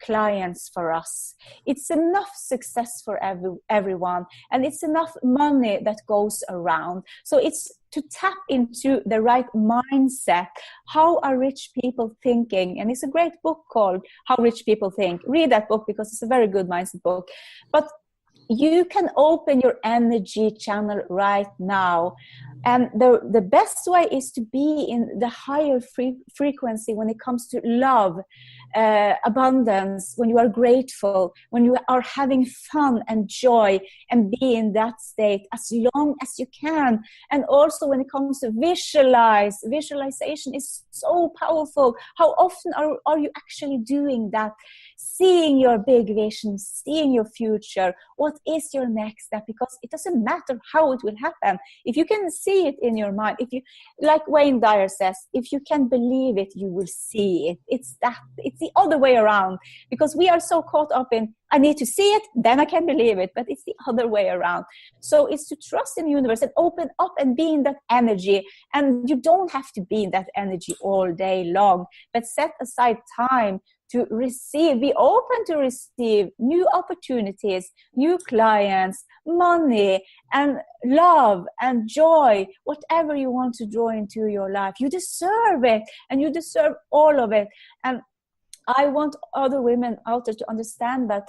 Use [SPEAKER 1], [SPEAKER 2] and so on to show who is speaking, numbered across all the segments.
[SPEAKER 1] clients for us. It's enough success for everyone, and it's enough money that goes around. So it's to tap into the right mindset. How are rich people thinking? And it's a great book called How Rich People Think. Read that book because it's a very good mindset book. But you can open your energy channel right now. And the best way is to be in the higher frequency when it comes to love, abundance, when you are grateful, when you are having fun and joy, and be in that state as long as you can. And also when it comes to visualization is so powerful. How often are you actually doing that? Seeing your big vision, seeing your future. What is your next step? Because it doesn't matter how it will happen. If you can see it in your mind, if you, like Wayne Dyer says, if you can believe it, you will see it. It's the other way around, because we are so caught up in, I need to see it, then I can believe it. But it's the other way around. So it's to trust in the universe and open up and be in that energy. And you don't have to be in that energy all day long, but set aside time to receive, be open to receive new opportunities, new clients, money, and love and joy, whatever you want to draw into your life. You deserve it, and you deserve all of it. And I want other women out there to understand that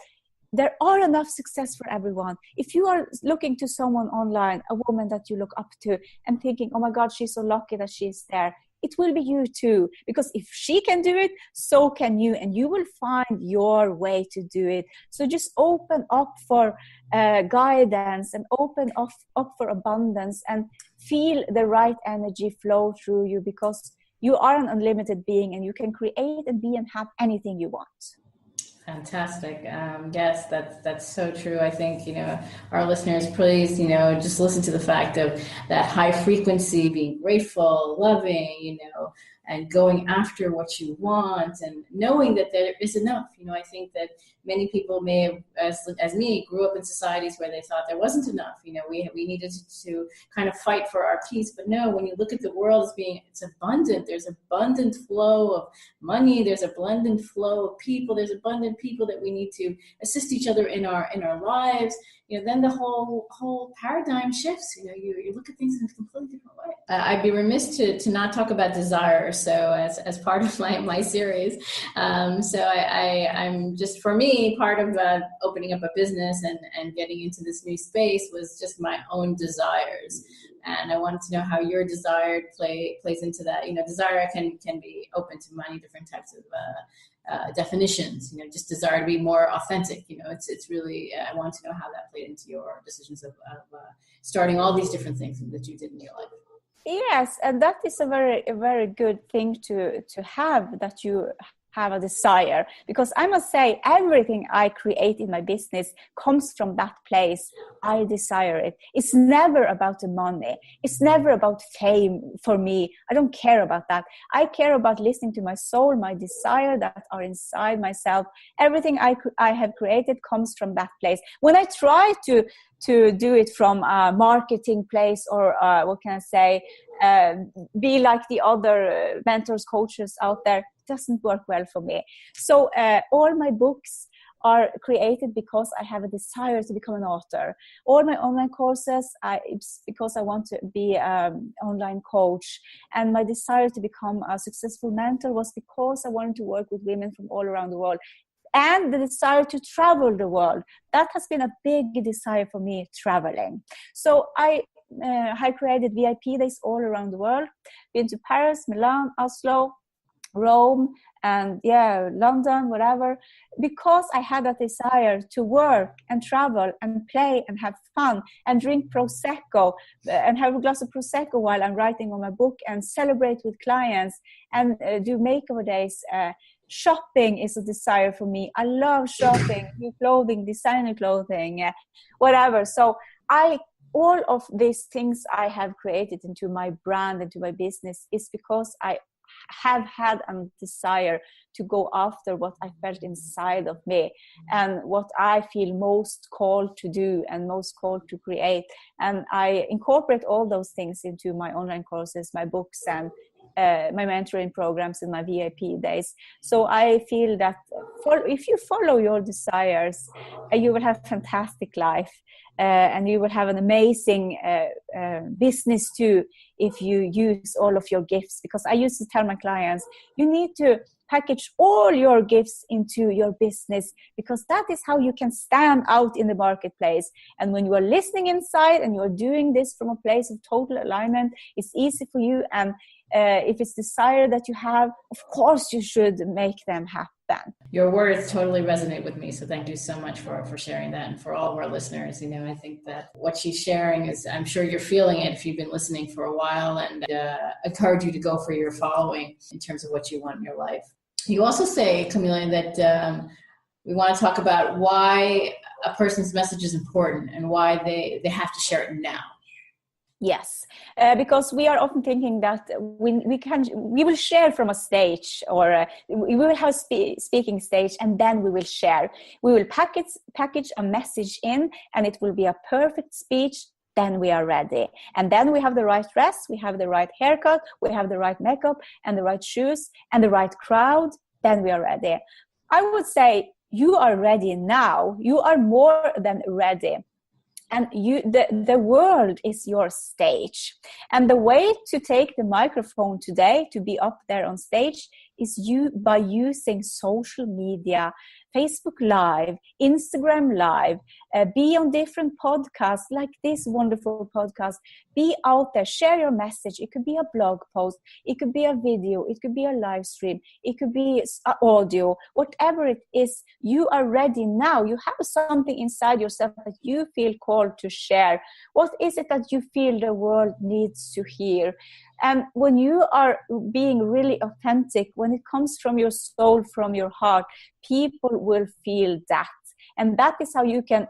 [SPEAKER 1] there are enough success for everyone. If you are looking to someone online, a woman that you look up to, and thinking, oh my God, she's so lucky that she's there, it will be you too. Because if she can do it, so can you. And you will find your way to do it. So just open up for guidance, and open up for abundance, and feel the right energy flow through you, because you are an unlimited being, and you can create and be and have anything you want.
[SPEAKER 2] Fantastic. Yes, that's so true. I think, our listeners, please, just listen to the fact of that high frequency, being grateful, loving, and going after what you want, and knowing that there is enough. I think that many people may have, as me, grew up in societies where they thought there wasn't enough. We needed to kind of fight for our peace. But no, when you look at the world as being, it's abundant. There's abundant flow of money. There's abundant flow of people. There's abundant people that we need to assist each other in our lives. Then the whole paradigm shifts. You look at things in a completely different way. I'd be remiss to not talk about desire. So as part of my series, so I'm just, for me, part of opening up a business and getting into this new space was just my own desires. And I wanted to know how your desire plays into that. Desire can be open to many different types of definitions. Just desire to be more authentic. It's really, I want to know how that played into your decisions of starting all these different things that you did in your life.
[SPEAKER 1] Yes, and that is a very good thing to have, that you have a desire, because I must say everything I create in my business comes from that place. I desire it. It's never about the money. It's never about fame for me. I don't care about that. I care about listening to my soul, my desire that are inside myself. Everything I have created comes from that place. When I try to do it from a marketing place, or what can I say, be like the other mentors, coaches out there, doesn't work well for me. So all my books are created because I have a desire to become an author. All my online courses, it's because I want to be an online coach. And my desire to become a successful mentor was because I wanted to work with women from all around the world. And the desire to travel the world. That has been a big desire for me, traveling. So I created VIP days all around the world. Been to Paris, Milan, Oslo, Rome, and London, whatever, because I had that desire to work and travel and play and have fun and drink Prosecco and have a glass of Prosecco while I'm writing on my book, and celebrate with clients and do makeover days. Shopping is a desire for me. I love shopping, new clothing, designer clothing, whatever. So all of these things I have created into my brand, into my business, is because I have had a desire to go after what I felt inside of me and what I feel most called to do and most called to create. And I incorporate all those things into my online courses, my books, and my mentoring programs and my VIP days. So I feel that if you follow your desires, you will have a fantastic life, and you will have an amazing business too if you use all of your gifts. Because I used to tell my clients, you need to package all your gifts into your business, because that is how you can stand out in the marketplace. And when you are listening inside and you're doing this from a place of total alignment, it's easy for you. And if it's desire that you have, of course you should make them happen.
[SPEAKER 2] Your words totally resonate with me. So thank you so much for sharing that. And for all of our listeners, I think that what she's sharing is, I'm sure you're feeling it if you've been listening for a while, and encourage you to go for your following in terms of what you want in your life. You also say, Camilla, that we want to talk about why a person's message is important and why they have to share it now.
[SPEAKER 1] Yes, because we are often thinking that we will share from a stage, or we will have speaking stage, and then we will share. We will package a message in, and it will be a perfect speech. Then we are ready, and then we have the right dress, we have the right haircut, we have the right makeup and the right shoes and the right crowd. Then we are ready. I would say you are ready now. You are more than ready. And the world is your stage. And the way to take the microphone today, to be up there on stage, is by using social media, Facebook Live, Instagram Live, be on different podcasts like this wonderful podcast. Be out there, share your message. It could be a blog post, it could be a video, it could be a live stream, it could be audio, whatever it is. You are ready now. You have something inside yourself that you feel called to share. What is it that you feel the world needs to hear? And when you are being really authentic, when it comes from your soul, from your heart, people will feel that. And that is how you can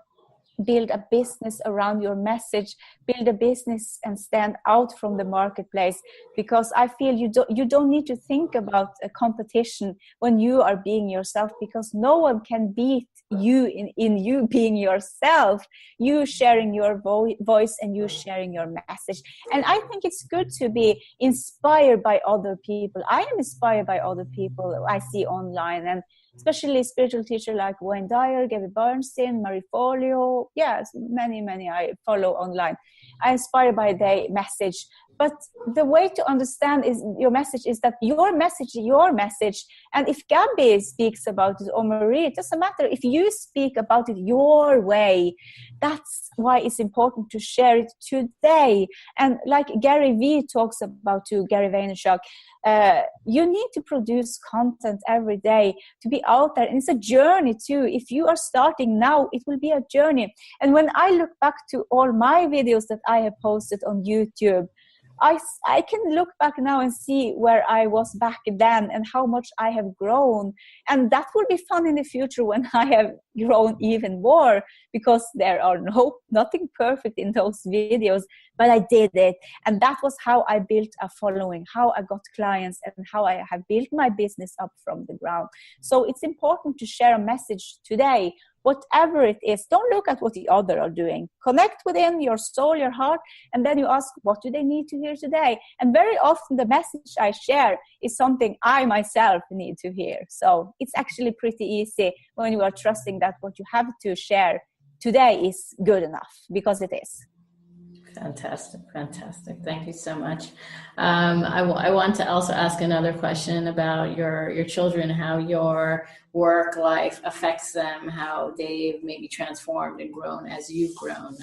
[SPEAKER 1] build a business around your message, build a business and stand out from the marketplace. Because I feel you don't need to think about a competition when you are being yourself, because no one can beat you in you being yourself, you sharing your voice and you sharing your message. And I think it's good to be inspired by other people. I am inspired by other people I see online, and especially spiritual teachers like Wayne Dyer, Gabby Bernstein, Marie Folio. Yes, many I follow online. I'm inspired by their message. But the way to understand is your message is that your message. And if Gabby speaks about it, or Marie, it doesn't matter. If you speak about it your way, that's why it's important to share it today. And like Gary V talks about too, Gary Vaynerchuk, you need to produce content every day to be out there. And it's a journey too. If you are starting now, it will be a journey. And when I look back to all my videos that I have posted on YouTube, I can look back now and see where I was back then and how much I have grown. And that will be fun in the future when I have grown even more, because there are nothing perfect in those videos, but I did it. And that was how I built a following, how I got clients, and how I have built my business up from the ground. So it's important to share a message today. Whatever it is, don't look at what the other are doing. Connect within your soul, your heart, and then you ask, what do they need to hear today? And very often the message I share is something I myself need to hear. So it's actually pretty easy when you are trusting that what you have to share today is good enough, because it is.
[SPEAKER 2] Fantastic. Thank you so much. I want to also ask another question about your children, how your work life affects them, how they've maybe transformed and grown as you've grown.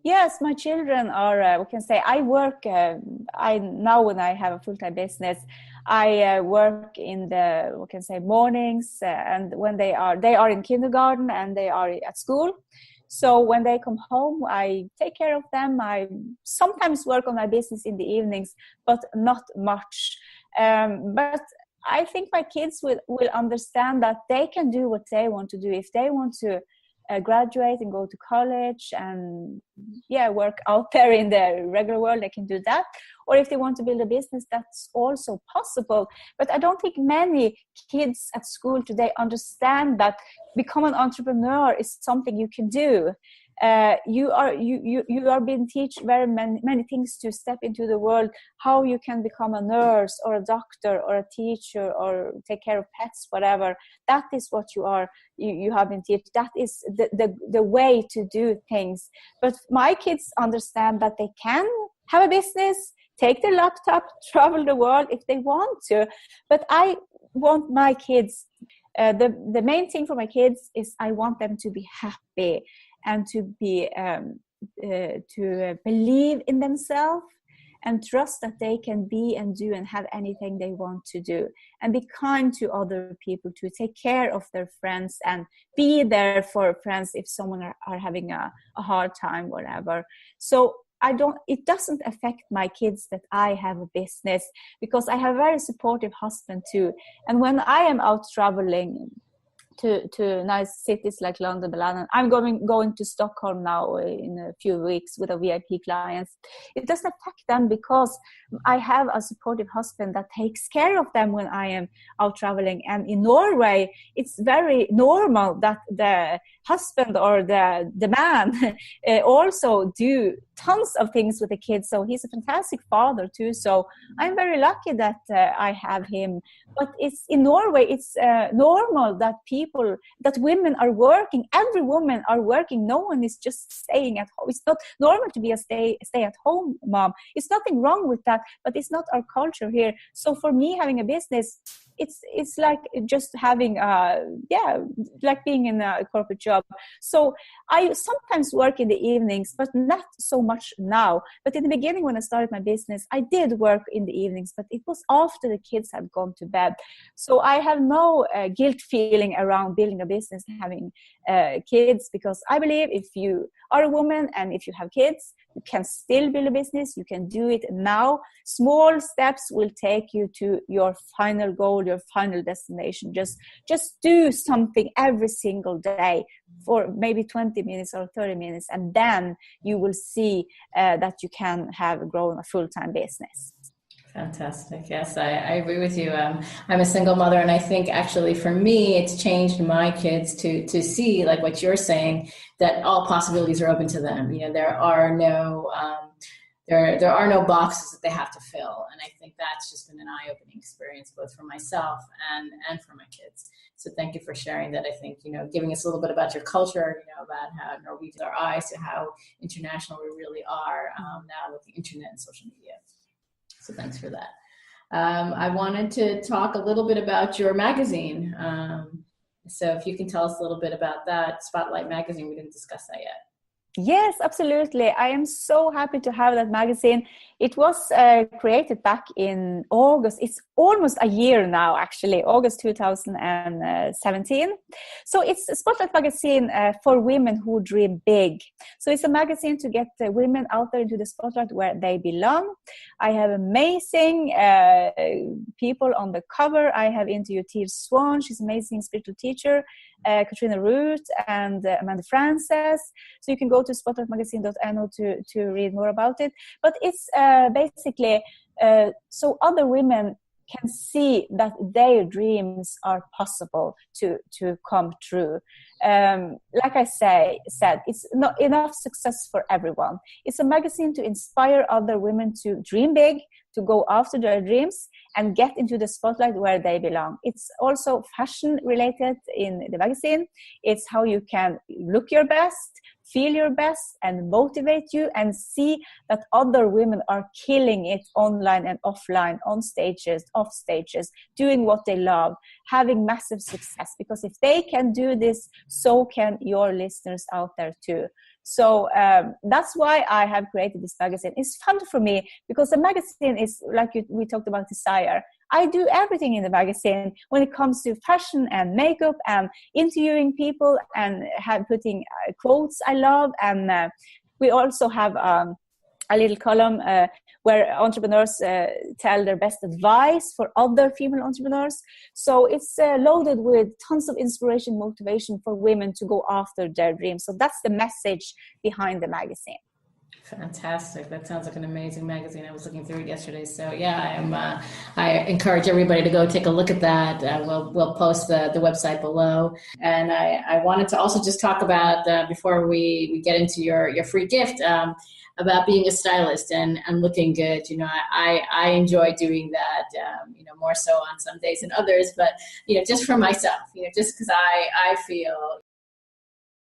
[SPEAKER 1] Yes, my children are, we can say, I work, now when I have a full-time business, I work in the, we can say, mornings, and when they are in kindergarten and they are at school. So when they come home, I take care of them. I sometimes work on my business in the evenings, but not much. But I think my kids will understand that they can do what they want to do. If they want to graduate and go to college and work out there in the regular world, they can do that. Or if they want to build a business, that's also possible. But I don't think many kids at school today understand that become an entrepreneur is something you can do. You are being taught very many things to step into the world, how you can become a nurse or a doctor or a teacher or take care of pets, whatever. That is what you have been taught. That is the way to do things. But my kids understand that they can have a business, take their laptop, travel the world if they want to. But I want my kids, the main thing for my kids is I want them to be happy and to be to believe in themselves and trust that they can be and do and have anything they want to do, and be kind to other people, to take care of their friends and be there for friends if someone are having a hard time, whatever. So it doesn't affect my kids that I have a business, because I have a very supportive husband too. And when I am out traveling to nice cities like London, Milan, I'm going to Stockholm now in a few weeks with a VIP clients. It doesn't affect them because I have a supportive husband that takes care of them when I am out traveling. And in Norway, it's very normal that the husband or the man also do tons of things with the kids. So he's a fantastic father too. So I'm very lucky that I have him. But it's in Norway, it's normal that women are working. Every woman are working. No one is just staying at home. It's not normal to be a stay at home mom. It's nothing wrong with that, but it's not our culture here. So for me, having a business, it's like just having like being in a corporate job. So I sometimes work in the evenings, but not so much now. But in the beginning, when I started my business, I did work in the evenings, but it was after the kids had gone to bed. So I have no guilt feeling around building a business and having kids, because I believe if you are a woman and if you have kids, you can still build a business. You can do it now. Small steps will take you to your final goal, your final destination. Just do something every single day for maybe 20 minutes or 30 minutes, and then you will see that you can have grown a full-time business.
[SPEAKER 2] Fantastic. Yes, I agree with you. I'm a single mother, and I think actually for me, it's changed my kids to see, like what you're saying, that all possibilities are open to them. You know, there are no boxes that they have to fill, and I think that's just been an eye-opening experience both for myself and for my kids. So thank you for sharing that. I think, you know, giving us a little bit about your culture, you know, about how Norwegians are eyes to how international we really are now with the internet and social media. So thanks for that. I wanted to talk a little bit about your magazine. So if you can tell us a little bit about that, Spotlight Magazine, we didn't discuss that yet.
[SPEAKER 1] Yes, absolutely. I am so happy to have that magazine. It was created back in August. It's almost a year now, actually, August 2017. So it's a Spotlight magazine for women who dream big. So it's a magazine to get women out there into the spotlight where they belong. I have amazing people on the cover. I have interviewed Tia Swan. She's an amazing spiritual teacher. Katrina Root and Amanda Frances. So you can go to spotlightmagazine.no to read more about it. But it's basically so other women can see that their dreams are possible to come true. Like I said, it's not enough success for everyone. It's a magazine to inspire other women to dream big, to go after their dreams and get into the spotlight where they belong. It's also fashion related in the magazine. It's how you can look your best, feel your best, and motivate you, and see that other women are killing it online and offline, on stages, off stages, doing what they love, having massive success. Because if they can do this, so can your listeners out there too. So that's why I have created this magazine. It's fun for me because the magazine is, like we talked about desire. I do everything in the magazine when it comes to fashion and makeup and interviewing people and putting quotes I love. And we also have a little column where entrepreneurs tell their best advice for other female entrepreneurs. So it's loaded with tons of inspiration, motivation for women to go after their dreams. So that's the message behind the magazine.
[SPEAKER 2] Fantastic. That sounds like an amazing magazine. I was looking through it yesterday. So yeah, I encourage everybody to go take a look at that. We'll post the website below. And I wanted to also just talk about, before we get into your free gift, about being a stylist and looking good. I enjoy doing that, more so on some days than others, but, just for myself, just because I feel,